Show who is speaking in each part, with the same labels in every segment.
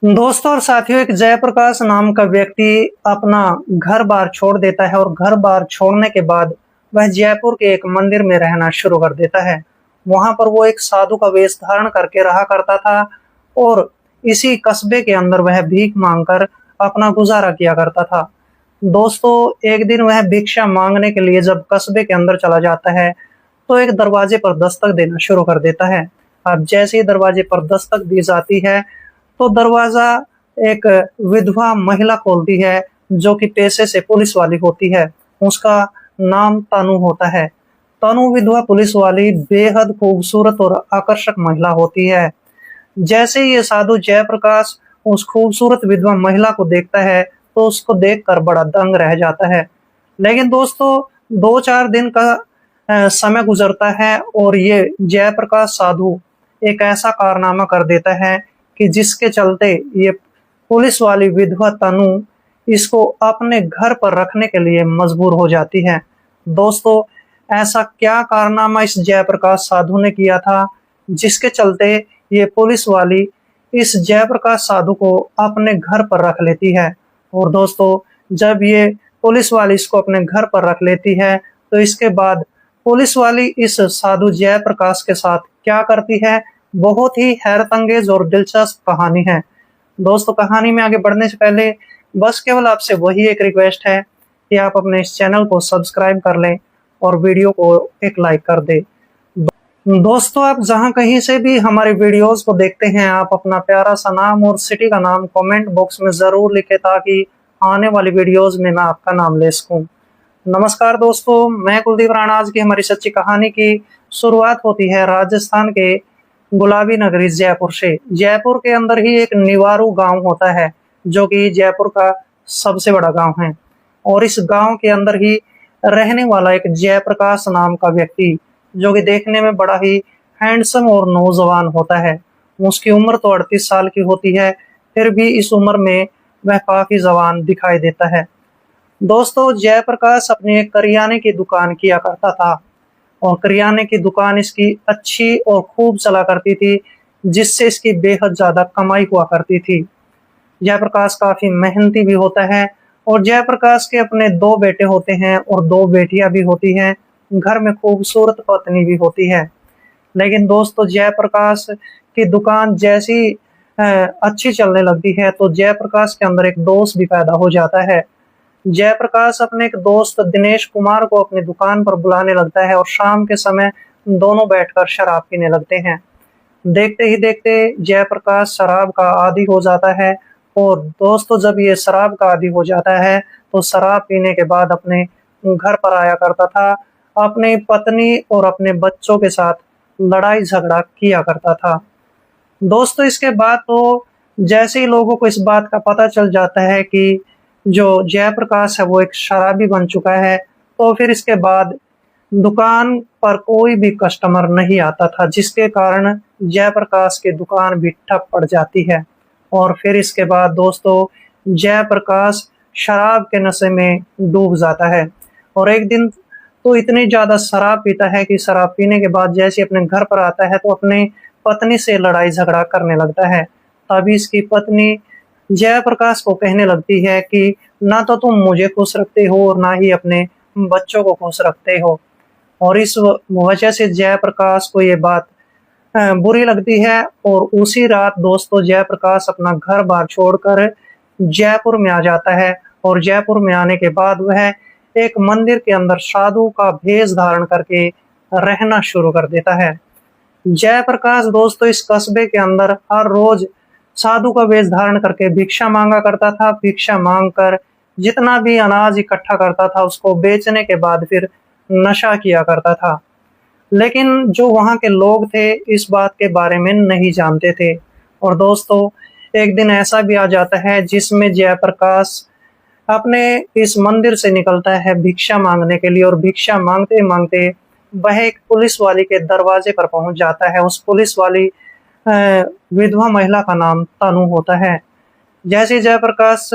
Speaker 1: दोस्तों और साथियों, एक जयप्रकाश नाम का व्यक्ति अपना घर बार छोड़ देता है और घर बार छोड़ने के बाद वह जयपुर के एक मंदिर में रहना शुरू कर देता है। वहां पर वो एक साधु का वेश धारण करके रहा करता था और इसी कस्बे के अंदर वह भीख मांगकर अपना गुजारा किया करता था। दोस्तों, एक दिन वह भिक्षा मांगने के लिए जब कस्बे के अंदर चला जाता है तो एक दरवाजे पर दस्तक देना शुरू कर देता है। अब जैसे ही दरवाजे पर दस्तक दी जाती है तो दरवाजा एक विधवा महिला खोलती है जो कि पेशे से पुलिस वाली होती है। उसका नाम तनु होता है। तनु विधवा पुलिस वाली बेहद खूबसूरत और आकर्षक महिला होती है। जैसे ही ये साधु जयप्रकाश उस खूबसूरत विधवा महिला को देखता है तो उसको देखकर बड़ा दंग रह जाता है। लेकिन दोस्तों, 2-4 दिन का समय गुजरता है और ये जयप्रकाश साधु एक ऐसा कारनामा कर देता है कि जिसके चलते ये पुलिस वाली विधवा तनु इसको अपने घर पर रखने के लिए मजबूर हो जाती है। दोस्तों, ऐसा क्या कारनामा इस जयप्रकाश साधु ने किया था जिसके चलते ये पुलिस वाली इस जयप्रकाश साधु को अपने घर पर रख लेती है। और दोस्तों, जब ये पुलिस वाली इसको अपने घर पर रख लेती है तो इसके बाद पुलिस वाली इस साधु जयप्रकाश के साथ क्या करती है, बहुत ही हैरतअंगेज और दिलचस्प कहानी है। दोस्तों, कहानी में आगे बढ़ने से पहले बस केवल आपसे वही एक रिक्वेस्ट है कि आप अपने इस चैनल को सब्सक्राइब कर लें और वीडियो को एक लाइक कर दें। दोस्तों, आप जहां कहीं से भी हमारे वीडियोस को देखते हैं, आप अपना प्यारा सा नाम और सिटी का नाम कमेंट बॉक्स में जरूर लिखें ताकि आने वाली वीडियोस में मैं आपका नाम ले सकूं। नमस्कार दोस्तों, मैं कुलदीप राणा। आज की हमारी सच्ची कहानी की शुरुआत होती है राजस्थान के गुलाबी नगरी जयपुर से। जयपुर के अंदर ही एक निवारू गांव होता है जो कि जयपुर का सबसे बड़ा गांव है और इस गांव के अंदर ही रहने वाला एक जयप्रकाश नाम का व्यक्ति जो कि देखने में बड़ा ही हैंडसम और नौजवान होता है। उसकी उम्र तो 38 साल की होती है, फिर भी इस उम्र में वह काफी जवान दिखाई देता है। दोस्तों, जयप्रकाश अपनी एक करियाने की दुकान किया करता था और करियाने की दुकान इसकी अच्छी और खूब चला करती थी जिससे इसकी बेहद ज्यादा कमाई हुआ करती थी। जयप्रकाश काफी मेहनती भी होता है और जयप्रकाश के अपने 2 बेटे होते हैं और 2 बेटियां भी होती हैं। घर में खूबसूरत पत्नी भी होती है। लेकिन दोस्तों, जयप्रकाश की दुकान जैसी अच्छी चलने लगती है तो जयप्रकाश के अंदर एक दोस्त भी पैदा हो जाता है। जयप्रकाश अपने एक दोस्त दिनेश कुमार को अपनी दुकान पर बुलाने लगता है और शाम के समय दोनों बैठकर शराब पीने लगते हैं। देखते ही देखते जयप्रकाश शराब का आदी हो जाता है और दोस्तों, जब ये शराब का आदी हो जाता है तो शराब पीने के बाद अपने घर पर आया करता था, अपनी पत्नी और अपने बच्चों के साथ लड़ाई झगड़ा किया करता था। दोस्तों, इसके बाद तो जैसे ही लोगों को इस बात का पता चल जाता है कि जो जयप्रकाश है वो एक शराबी बन चुका है तो फिर इसके बाद दुकान पर कोई भी कस्टमर नहीं आता था जिसके कारण जयप्रकाश की दुकान भी ठप पड़ जाती है। और फिर इसके बाद दोस्तों, जयप्रकाश शराब के नशे में डूब जाता है और एक दिन तो इतनी ज्यादा शराब पीता है कि शराब पीने के बाद जैसे अपने घर पर आता है तो अपनी पत्नी से लड़ाई झगड़ा करने लगता है। तभी इसकी पत्नी जयप्रकाश को कहने लगती है कि ना तो तुम मुझे खुश रखते हो और ना ही अपने बच्चों को खुश रखते हो। और इस वजह से जयप्रकाश को ये बात बुरी लगती है और उसी रात दोस्तों जयप्रकाश अपना घर बार छोड़कर जयपुर में आ जाता है और जयपुर में आने के बाद वह एक मंदिर के अंदर साधु का भेष धारण करके रहना शुरू कर देता है। जयप्रकाश दोस्तों इस कस्बे के अंदर हर रोज साधु का वेश धारण करके भिक्षा मांगा करता था। भिक्षा मांगकर जितना भी अनाज इकट्ठा करता था उसको बेचने के बाद फिर नशा किया करता था। लेकिन जो वहां के लोग थे इस बात के बारे में नहीं जानते थे। और दोस्तों, एक दिन ऐसा भी आ जाता है जिसमें जयप्रकाश अपने इस मंदिर से निकलता है भिक्षा मांगने के लिए और भिक्षा मांगते मांगते वह एक पुलिस वाली के दरवाजे पर पहुंच जाता है। उस पुलिस वाली विधवा महिला का नाम तनु होता है। जैसे जयप्रकाश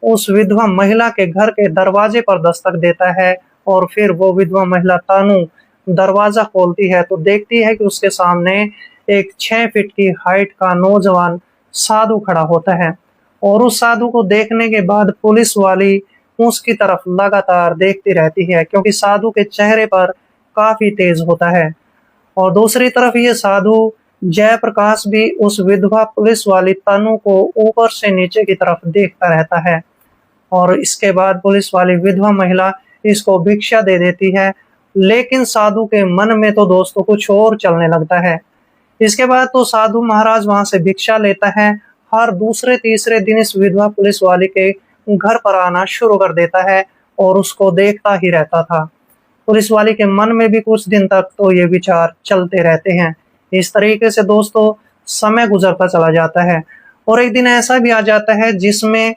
Speaker 1: उस विधवा महिला के घर के दरवाजे पर दस्तक देता है और फिर वो विधवा महिला तनु दरवाजा खोलती है तो देखती है कि उसके सामने एक 6 फीट की हाइट का नौजवान साधु खड़ा होता है और उस साधु को देखने के बाद पुलिस वाली उसकी तरफ लगातार देखती रहती है, क्योंकि साधु के चेहरे पर काफी तेज होता है। और दूसरी तरफ ये साधु जयप्रकाश भी उस विधवा पुलिस वाली तनु को ऊपर से नीचे की तरफ देखता रहता है। और इसके बाद पुलिस वाली विधवा महिला इसको भिक्षा दे देती है, लेकिन साधु के मन में तो दोस्तों कुछ और चलने लगता है। इसके बाद तो साधु महाराज वहां से भिक्षा लेता है, हर दूसरे तीसरे दिन इस विधवा पुलिस वाली के घर पर आना शुरू कर देता है और उसको देखता ही रहता था। पुलिस वाली के मन में भी कुछ दिन तक तो ये विचार चलते रहते हैं। इस तरीके से दोस्तों समय गुजरता चला जाता है और एक दिन ऐसा भी आ जाता है जिसमें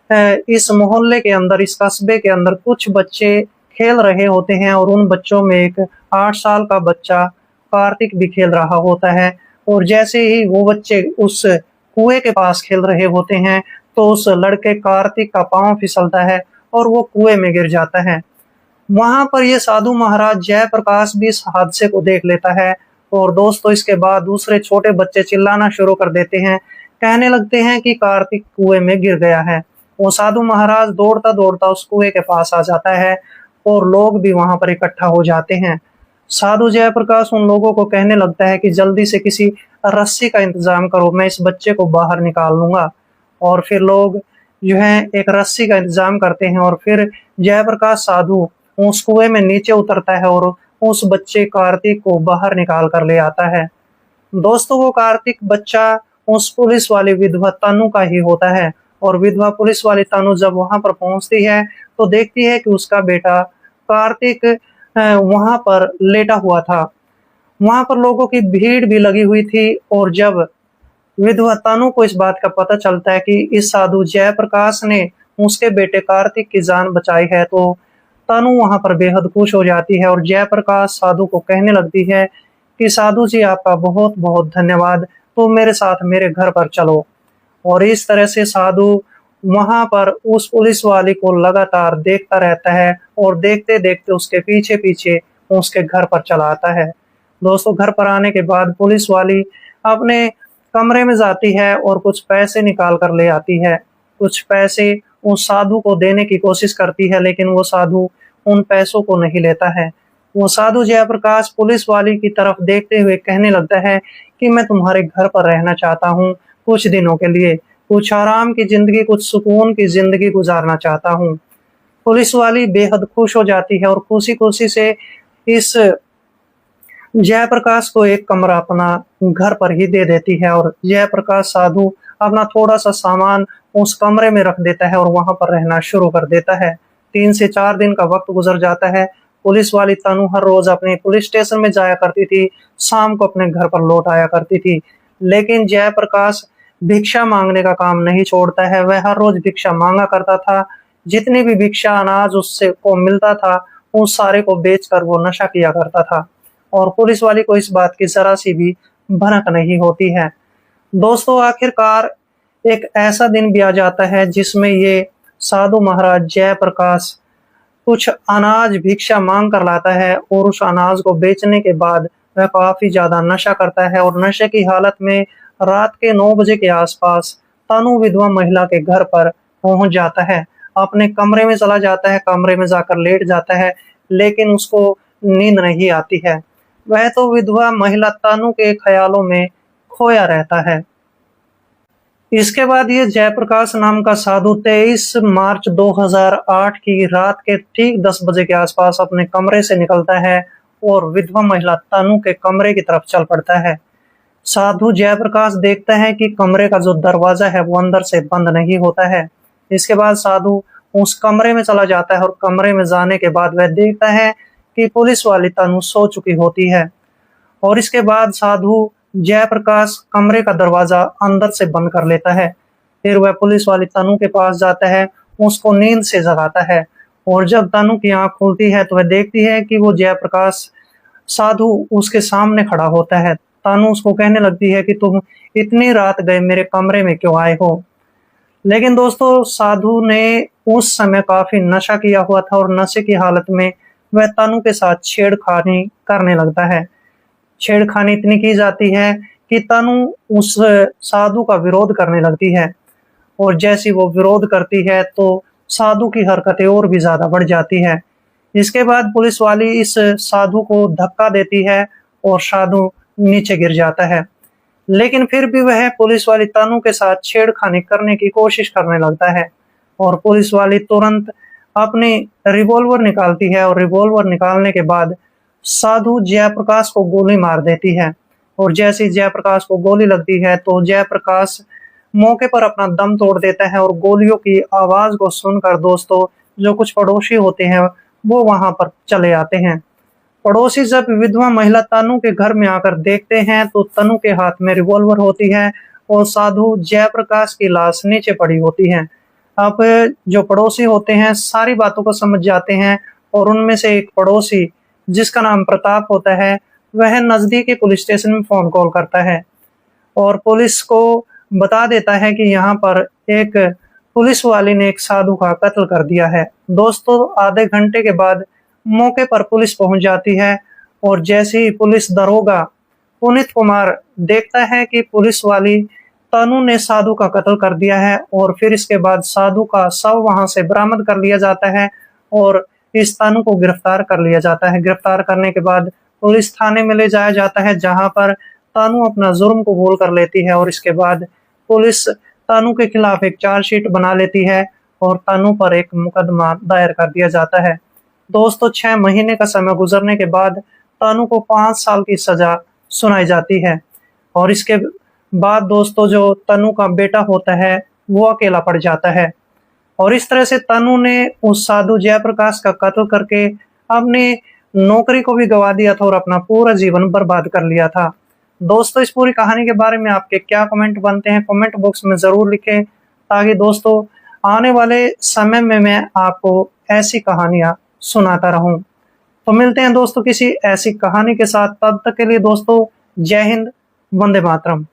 Speaker 1: इस मोहल्ले के अंदर, इस कस्बे के अंदर कुछ बच्चे खेल रहे होते हैं और उन बच्चों में एक 8 साल का बच्चा कार्तिक भी खेल रहा होता है। और जैसे ही वो बच्चे उस कुएं के पास खेल रहे होते हैं तो उस लड़के कार्तिक का पांव फिसलता है और वो कुएं में गिर जाता है। वहां पर ये साधु महाराज जयप्रकाश भी इस हादसे को देख लेता है और दोस्तों इसके बाद दूसरे छोटे बच्चे चिल्लाना शुरू कर देते हैं, कहने लगते हैं कि कार्तिक कुएं में गिर गया है। वो साधु महाराज दौड़ता दौड़ता उस कुएं के पास आ जाता है और लोग भी वहां पर इकट्ठा हो जाते हैं। साधु जयप्रकाश उन लोगों को कहने लगता है कि जल्दी से किसी रस्सी का इंतजाम करो, मैं इस बच्चे को बाहर निकाल लूंगा। और फिर लोग जो है एक रस्सी का इंतजाम करते हैं और फिर जयप्रकाश साधु उस कुएं में नीचे उतरता है और उस बच्चे कार्तिक को बाहर निकाल कर ले आता है। दोस्तों वो कार्तिक बच्चा उस पुलिस वाली विधवा तनु का ही होता है और विधवा पुलिस वाली तनु जब वहां पर पहुंचती है तो देखती है कि उसका बेटा कार्तिक वहां पर लेटा हुआ था। वहां पर लोगों की भीड़ भी लगी हुई थी और जब विधवा तनु को इस बात का पता चलता है कि इस साधु जयप्रकाश ने उसके बेटे कार्तिक की जान बचाई है तो तनु वहां पर बेहद खुश हो जाती है और जयप्रकाश साधु को कहने लगती है कि साधु जी आपका बहुत बहुत धन्यवाद, तो मेरे साथ मेरे घर पर चलो। और इस तरह से साधु वहां पर उस पुलिस वाली को लगातार देखता रहता है और देखते देखते उसके पीछे पीछे उसके घर पर चला आता है। दोस्तों घर पर आने के बाद पुलिस वाली अपने कमरे में जाती है और कुछ पैसे निकाल कर ले आती है। कुछ पैसे उस साधु को देने की कोशिश करती है, लेकिन वो साधु उन पैसों को नहीं लेता है। वो साधु जयप्रकाश पुलिस वाली की तरफ देखते हुए कहने लगता है कि मैं तुम्हारे घर पर रहना चाहता हूँ कुछ दिनों के लिए, कुछ आराम की जिंदगी, कुछ सुकून की जिंदगी गुजारना चाहता हूँ। पुलिस वाली बेहद खुश हो जाती है और खुशी खुशी से इस जयप्रकाश को एक कमरा अपना घर पर ही दे देती है और जयप्रकाश साधु अपना थोड़ा सा सामान उस कमरे में रख देता है और वहां पर रहना शुरू कर देता है। 3 से 4 दिन का वक्त गुजर जाता है। पुलिस वाली तनु हर रोज अपने पुलिस स्टेशन में जाया करती थी, शाम को अपने घर पर लौट आया करती थी, लेकिन जयप्रकाश भिक्षा मांगने का काम नहीं छोड़ता है। वह हर रोज भिक्षा मांगा करता था। जितनी भी भिक्षा अनाज उससे को मिलता था उस सारे को बेचकर वो नशा किया करता था और पुलिस वाली को इस बात की जरा सी भी भनक नहीं होती है। दोस्तों आखिरकार एक ऐसा दिन भी आ जाता है जिसमें ये साधु महाराज जयप्रकाश कुछ अनाज भिक्षा मांग कर लाता है और उस अनाज को बेचने के बाद वह काफी ज्यादा नशा करता है और नशे की हालत में रात के 9 बजे के आसपास तनु विधवा महिला के घर पर पहुंच जाता है। अपने कमरे में चला जाता है, कमरे में जाकर लेट जाता है, लेकिन उसको नींद नहीं आती है। वह तो विधवा महिला तनु के ख्यालों में खोया रहता है। इसके बाद ये जयप्रकाश नाम का साधु 23 मार्च 2008 की रात के ठीक 10 बजे के आसपास अपने कमरे से निकलता है और विधवा महिला तनु के कमरे की तरफ चल पड़ता है। साधु जयप्रकाश देखता है कि कमरे का जो दरवाजा है वो अंदर से बंद नहीं होता है। इसके बाद साधु उस कमरे में चला जाता है और कमरे में जाने के बाद वह देखता है कि पुलिस वाली तनु सो चुकी होती है। और इसके बाद साधु जयप्रकाश कमरे का दरवाजा अंदर से बंद कर लेता है। फिर वह पुलिस वाली तनु के पास जाता है, उसको नींद से जगाता है और जब तनु की आंख खुलती है तो वह देखती है कि वो जयप्रकाश साधु उसके सामने खड़ा होता है। तनु उसको कहने लगती है कि तुम इतनी रात गए मेरे कमरे में क्यों आए हो। लेकिन दोस्तों साधु ने उस समय काफी नशा किया हुआ था और नशे की हालत में वह तनु के साथ छेड़खानी करने लगता है। छेड़खानी इतनी की जाती है कि तनु उस साधु का विरोध करने लगती है और जैसी वो विरोध करती है तो साधु की हरकतें और भी ज्यादा बढ़ जाती है। इसके बाद पुलिस वाली इस साधु को धक्का देती है और साधु नीचे गिर जाता है, लेकिन फिर भी वह पुलिस वाली तनु के साथ छेड़खानी करने की कोशिश करने लगता है और पुलिस वाली तुरंत अपनी रिवॉल्वर निकालती है और रिवॉल्वर निकालने के बाद साधु जयप्रकाश को गोली मार देती है। और जैसे जयप्रकाश को गोली लगती है तो जयप्रकाश मौके पर अपना दम तोड़ देता है और गोलियों की आवाज को सुनकर दोस्तों जो कुछ पड़ोसी होते हैं वो वहां पर चले आते हैं। पड़ोसी जब विधवा महिला तनु के घर में आकर देखते हैं तो तनु के हाथ में रिवॉल्वर होती है और साधु जयप्रकाश की लाश नीचे पड़ी होती है। अब जो पड़ोसी होते हैं सारी बातों को समझ जाते हैं और उनमें से एक पड़ोसी जिसका नाम प्रताप होता है वह नजदीकी पुलिस स्टेशन में फोन कॉल करता है और पुलिस को बता देता है कि यहाँ पर एक पुलिस वाली ने एक साधु का कत्ल कर दिया है। दोस्तों आधे घंटे के बाद मौके पर पुलिस पहुंच जाती है और जैसे ही पुलिस दरोगा पुनीत कुमार देखता है कि पुलिस वाली तनु ने साधु का कत्ल कर दिया है और फिर इसके बाद साधु का शव वहां से बरामद कर लिया जाता है और इस तनु को गिरफ्तार कर लिया जाता है। गिरफ्तार करने के बाद पुलिस थाने में ले जाया जाता है जहां पर तनु अपना जुर्म कबूल कर लेती है और इसके बाद पुलिस तनु के खिलाफ एक चार्जशीट बना लेती है और तनु पर एक मुकदमा दायर कर दिया जाता है। दोस्तों 6 महीने का समय गुजरने के बाद तनु को 5 साल की सजा सुनाई जाती है और इसके बाद दोस्तों जो तनु का बेटा होता है वो अकेला पड़ जाता है और इस तरह से तनु ने उस साधु जयप्रकाश का कत्ल करके अपनी नौकरी को भी गवा दिया था और अपना पूरा जीवन बर्बाद कर लिया था। दोस्तों इस पूरी कहानी के बारे में आपके क्या कमेंट बनते हैं कमेंट बॉक्स में जरूर लिखें ताकि दोस्तों आने वाले समय में मैं आपको ऐसी कहानियां सुनाता रहूं। तो मिलते हैं दोस्तों किसी ऐसी कहानी के साथ, तब तक के लिए दोस्तों जय हिंद, वंदे मातरम।